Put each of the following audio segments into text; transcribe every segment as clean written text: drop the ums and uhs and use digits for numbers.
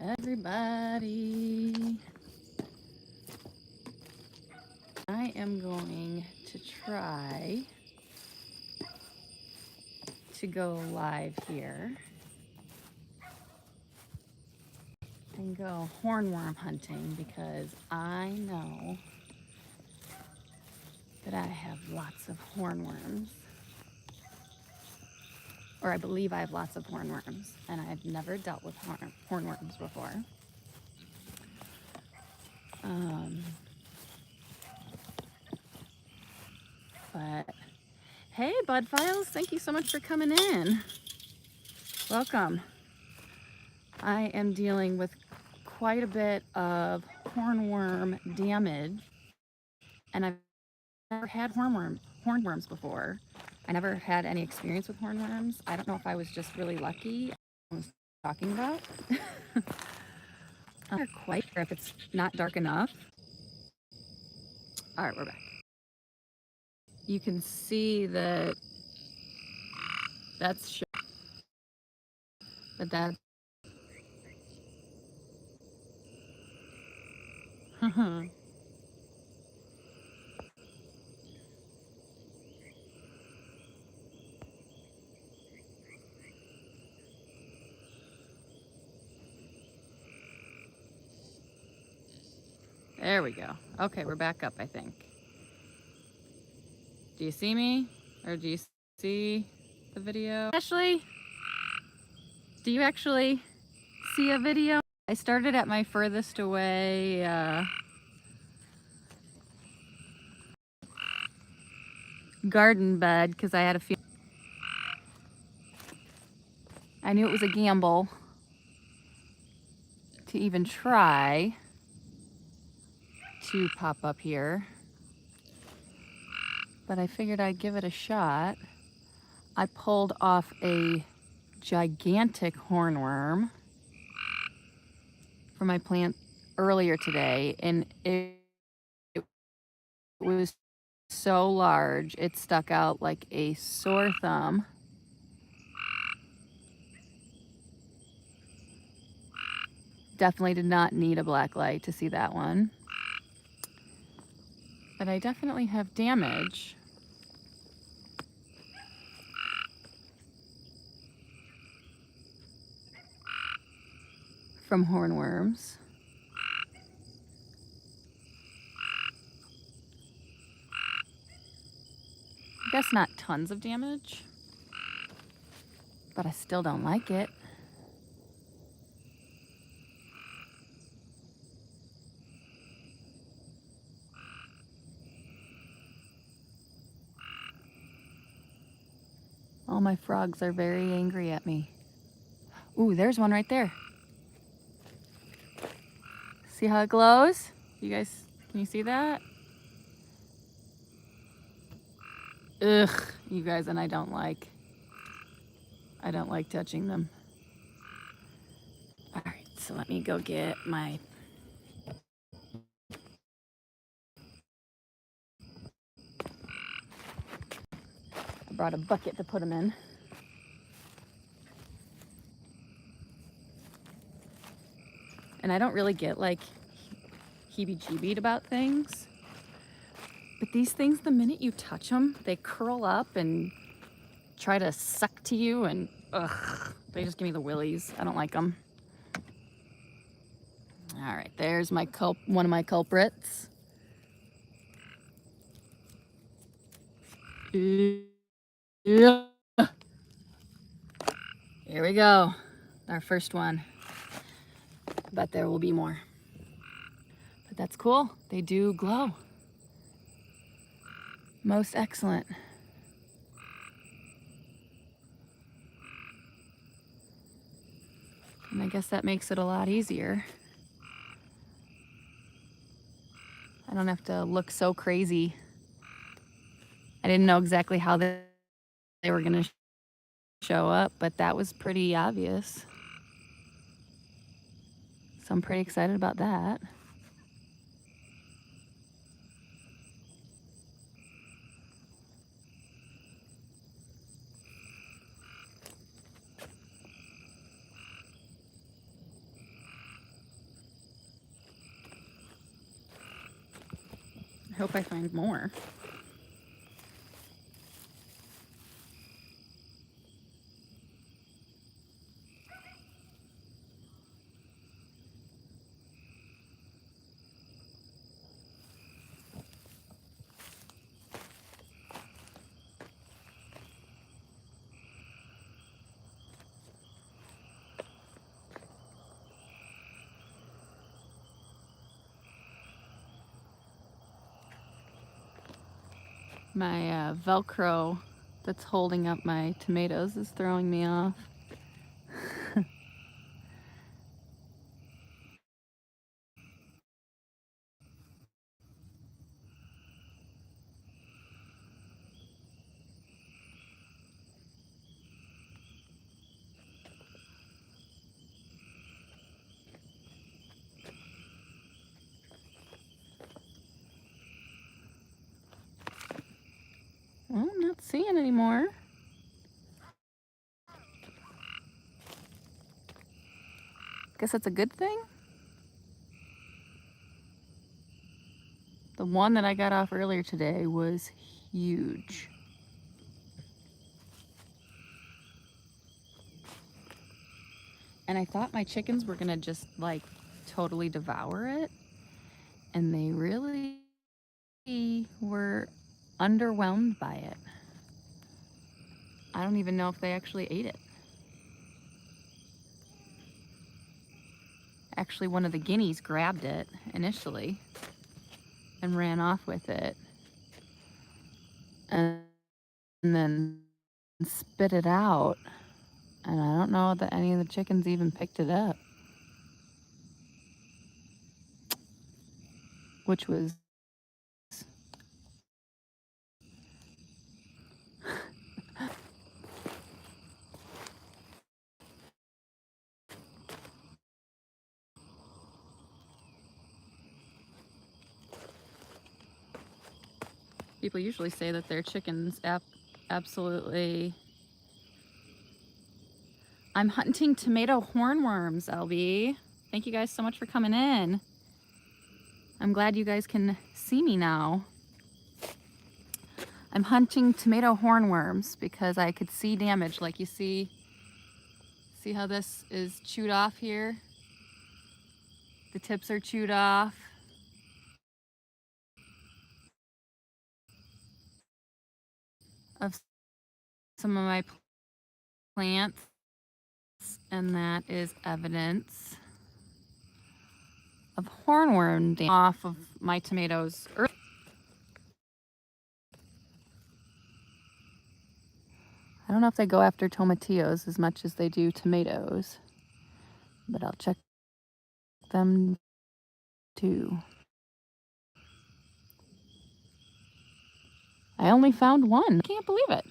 Everybody, I am going to try to go live here and go hornworm hunting because I know that I have lots of hornworms, or I believe I have lots of hornworms, and I've never dealt with hornworms before. But hey, Bud Files, thank you so much for coming in. Welcome. I am dealing with quite a bit of hornworm damage, and I've never had hornworms before. I never had any experience with hornworms. I don't know if I was just really lucky. I was talking about. I'm not quite sure if it's not dark enough. All right, we're back. You can see that that's that. There we go. Okay, we're back up, I think. Do you see me? Or do you see the video? Ashley, do you actually see a video? I started at my furthest away garden bed because I had a few. I knew it was a gamble to even try to pop up here, but I figured I'd give it a shot. I pulled off a gigantic hornworm for my plant earlier today, and it was so large it stuck out like a sore thumb. Definitely did not need a black light to see that one, but I definitely have damage. From hornworms. I guess not tons of damage, but I still don't like it. All my frogs are very angry at me. Ooh, there's one right there. See how it glows? You guys, can you see that? Ugh, you guys, and I don't like touching them. All right, so let me go get my I brought a bucket to put them in. And I don't really get like heebie-jeebied about things, but these things, the minute you touch them, they curl up and try to suck to you, and ugh, they just give me the willies. I don't like them. All right, there's my one of my culprits. Yeah. Here we go, our first one. But there will be more. But that's cool. They do glow. Most excellent. And I guess that makes it a lot easier. I don't have to look so crazy. I didn't know exactly how they were going to show up, but that was pretty obvious. So I'm pretty excited about that. I hope I find more. My Velcro that's holding up my tomatoes is throwing me off. Well, I'm not seeing anymore. Guess that's a good thing. The one that I got off earlier today was huge. And I thought my chickens were gonna just like totally devour it. And they really were underwhelmed by it. I don't even know if they actually ate it. Actually, one of the guineas grabbed it initially and ran off with it. And then spit it out. And I don't know that any of the chickens even picked it up. Which was people usually say that their chickens absolutely... I'm hunting tomato hornworms, LB. Thank you guys so much for coming in. I'm glad you guys can see me now. I'm hunting tomato hornworms because I could see damage. Like you see how this is chewed off here? The tips are chewed off. Of some of my plants, and that is evidence of hornworm damage off of my tomatoes. I don't know if they go after tomatillos as much as they do tomatoes, but I'll check them too. I only found one. I can't believe it.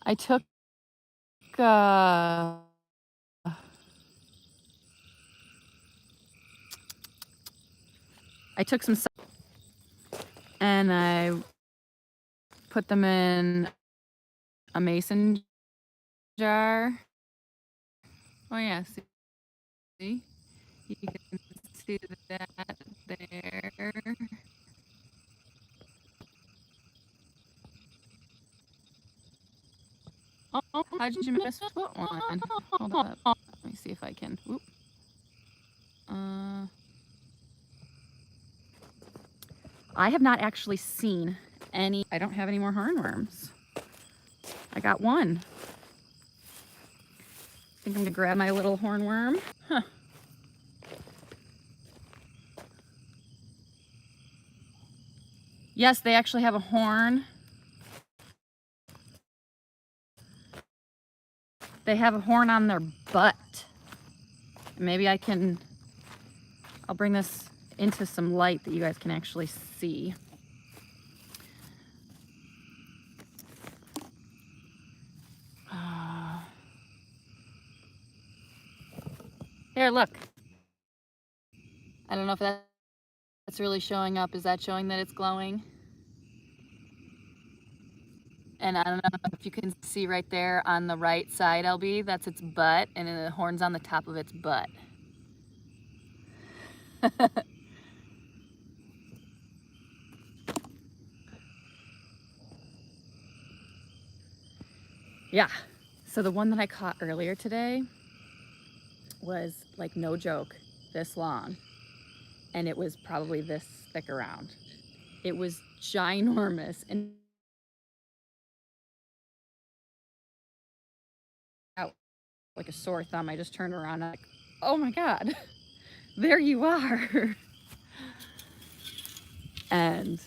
I took some and I put them in a mason jar. Oh yeah, see? You can see that there. Oh, how did you miss foot one? Hold up. Let me see if I can. Whoop. I have not actually seen any. I don't have any more hornworms. I got one. I think I'm gonna grab my little hornworm. Huh. Yes, they actually have a horn. They have a horn on their butt. Maybe I'll bring this into some light that you guys can actually see. Here, look. I don't know if that's really showing up. Is that showing that it's glowing? And I don't know if you can see right there on the right side, LB, that's its butt, and then the horn's on the top of its butt. Yeah. So the one that I caught earlier today was like, no joke, this long. And it was probably this thick around. It was ginormous. And out like a sore thumb, I just turned around and like, oh my God, there you are. And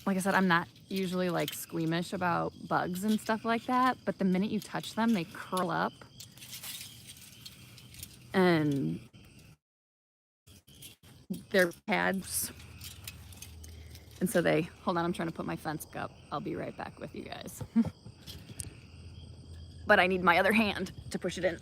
like I said, I'm not usually like squeamish about bugs and stuff like that, but the minute you touch them, they curl up. And they're pads. And so they, hold on, I'm trying to put my fence up. I'll be right back with you guys. But I need my other hand to push it in.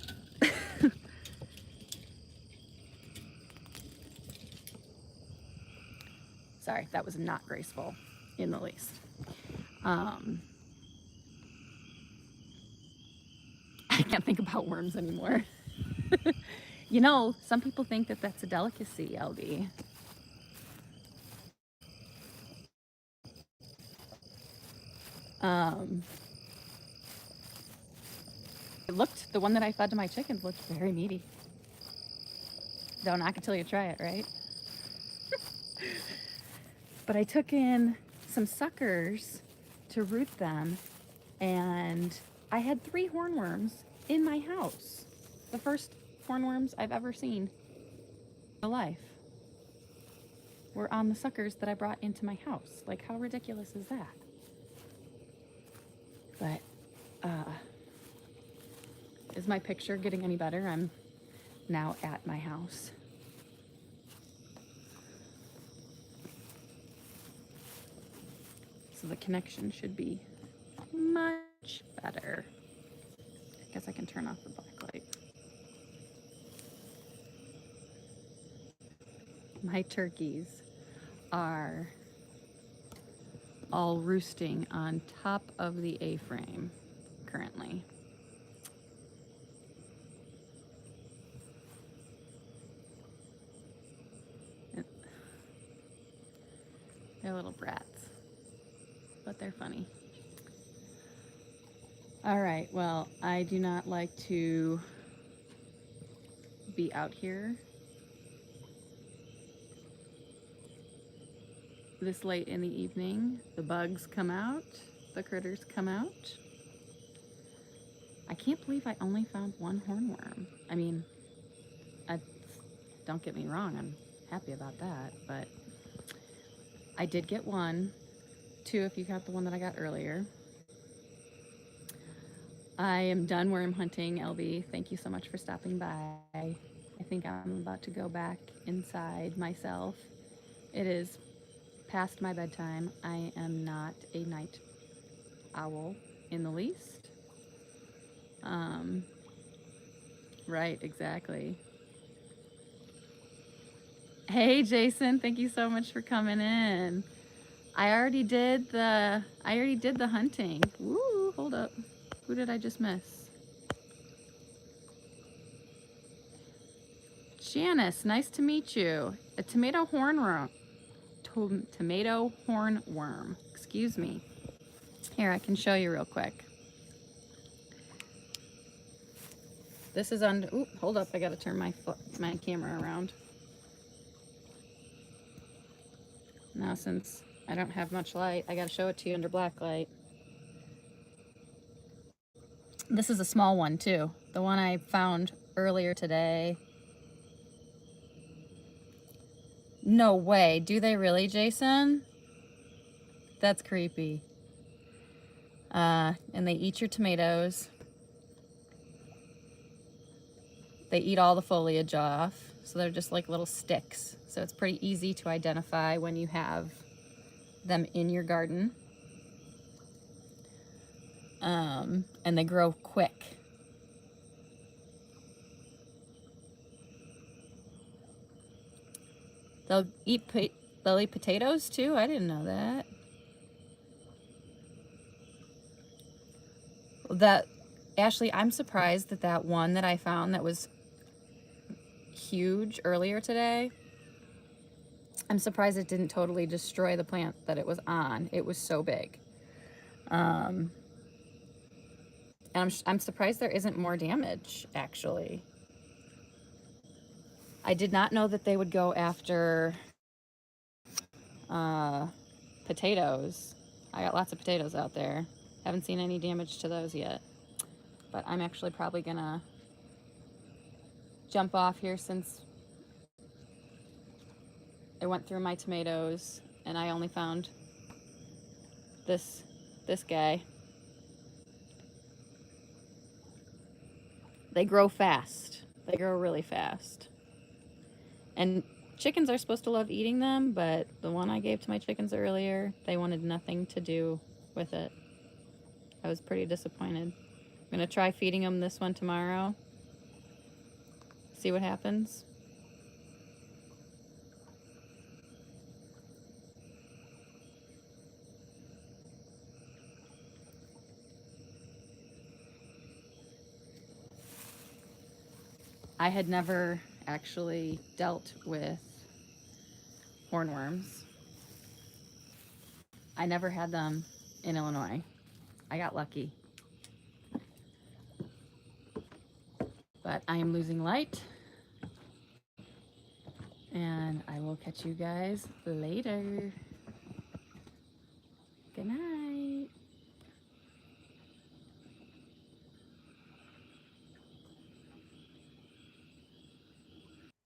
Sorry, that was not graceful in the least. I can't think about worms anymore. You know, some people think that that's a delicacy, LB. It looked, the one that I fed to my chickens looked very meaty. Don't knock until you try it, right? But I took in some suckers to root them, and I had 3 hornworms in my house. The first hornworms I've ever seen in my life were on the suckers that I brought into my house. Like, how ridiculous is that? But is my picture getting any better? I'm now at my house. So the connection should be much better. I guess I can turn off the backlight. My turkeys are all roosting on top of the A-frame currently. They're little brats, but they're funny. All right, well, I do not like to be out here this late in the evening. The bugs come out, the critters come out. I can't believe I only found 1 hornworm. I mean, don't get me wrong, I'm happy about that, but I did get 1, 2 if you got the one that I got earlier. I am done worm hunting, LB. Thank you so much for stopping by. I think I'm about to go back inside myself. It is past my bedtime. I am not a night owl in the least. Right, exactly. Hey Jason, thank you so much for coming in. I already did the hunting. Woo, hold up. Who did I just miss? Janice, nice to meet you. A tomato hornworm. Tomato hornworm. Excuse me. Here, I can show you real quick. This is under. Oop, hold up. I gotta turn my camera around. Now, since I don't have much light, I gotta show it to you under black light. This is a small one too. The one I found earlier today. No way. Do they really, Jason? That's creepy. And they eat your tomatoes. They eat all the foliage off. So they're just like little sticks. So it's pretty easy to identify when you have them in your garden. And they grow quick. They'll eat potatoes too? I didn't know that. Ashley, I'm surprised that one that I found that was huge earlier today, I'm surprised it didn't totally destroy the plant that it was on. It was so big. And I'm surprised there isn't more damage, actually. I did not know that they would go after potatoes. I got lots of potatoes out there. Haven't seen any damage to those yet. But I'm actually probably gonna jump off here since it went through my tomatoes and I only found this guy. They grow fast. They grow really fast. And chickens are supposed to love eating them, but the one I gave to my chickens earlier, they wanted nothing to do with it. I was pretty disappointed. I'm gonna try feeding them this one tomorrow. See what happens. I had never actually dealt with hornworms. I never had them in Illinois. I got lucky. But I am losing light. And I will catch you guys later. Good night.